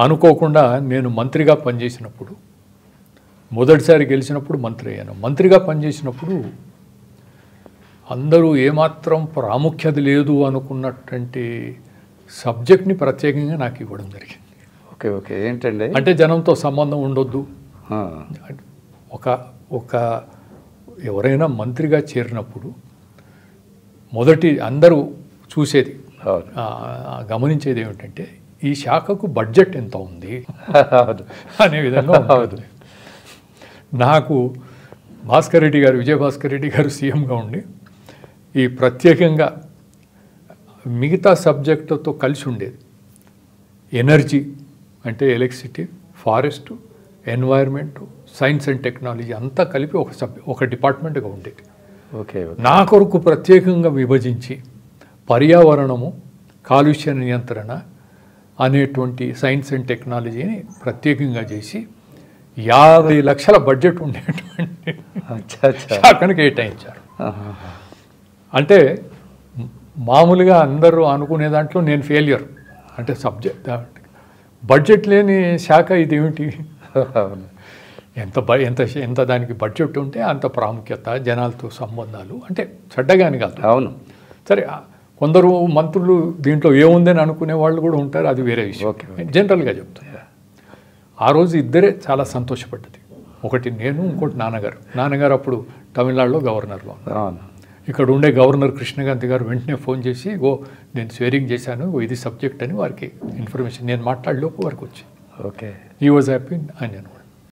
అనుకోకుండా నేను మంత్రిగా పనిచేసినప్పుడు, మొదటిసారి గెలిచినప్పుడు మంత్రి అయ్యాను. మంత్రిగా పనిచేసినప్పుడు అందరూ ఏమాత్రం ప్రాముఖ్యత లేదు అనుకున్నటువంటి సబ్జెక్ట్ని ప్రత్యేకంగా నాకు ఇవ్వడం జరిగింది. ఓకే ఓకే, ఏంటండి? అంటే జనంతో సంబంధం ఉండొద్దు. ఒక ఎవరైనా మంత్రిగా చేరినప్పుడు మొదటి అందరూ చూసేది, గమనించేది ఏమిటంటే ఈ శాఖకు బడ్జెట్ ఎంత ఉంది అనే విధంగా ఉంటుంది. నాకు భాస్కర్ రెడ్డి గారు, విజయభాస్కర్ రెడ్డి గారు సీఎంగా ఉండి ఈ ప్రత్యేకంగా మిగతా సబ్జెక్టుతో కలిసి ఉండేది. ఎనర్జీ అంటే electricity, forest, environment, science and technology అంతా కలిపి ఒక డిపార్ట్మెంట్గా ఉండేది. ఓకే, నా కొరకు ప్రత్యేకంగా విభజించి పర్యావరణము, కాలుష్య నియంత్రణ అనేటువంటి సైన్స్ అండ్ టెక్నాలజీని ప్రత్యేకంగా చేసి 50 లక్షల బడ్జెట్ ఉండేటువంటి శాఖను కేటాయించారు. అంటే మామూలుగా అందరూ అనుకునే దాంట్లో నేను ఫెయిల్యూర్. అంటే బడ్జెట్ లేని శాఖ ఇదేమిటి? ఎంత దానికి బడ్జెట్ ఉంటే అంత ప్రాముఖ్యత, జనాలతో సంబంధాలు, అంటే చెడ్డగాని కాదు. అవును, సరే, కొందరు మంత్రులు దీంట్లో ఏముందని అనుకునే వాళ్ళు కూడా ఉంటారు, అది వేరే విషయం. జనరల్గా చెప్తాను. ఆ రోజు ఇద్దరే చాలా సంతోషపడ్డది. ఒకటి నేను, ఇంకోటి నాన్నగారు అప్పుడు తమిళనాడులో గవర్నర్గా ఉన్నారు. ఇక్కడ ఉండే గవర్నర్ కృష్ణకాంత్ గారు వెంటనే ఫోన్ చేసి, నేను స్వేరింగ్ చేశాను, ఇది సబ్జెక్ట్ అని వారికి ఇన్ఫర్మేషన్ నేను మాట్లాడలోపు వరకు వచ్చి ఓకే, ఈ వాజ్ హ్యాపీ అని నేను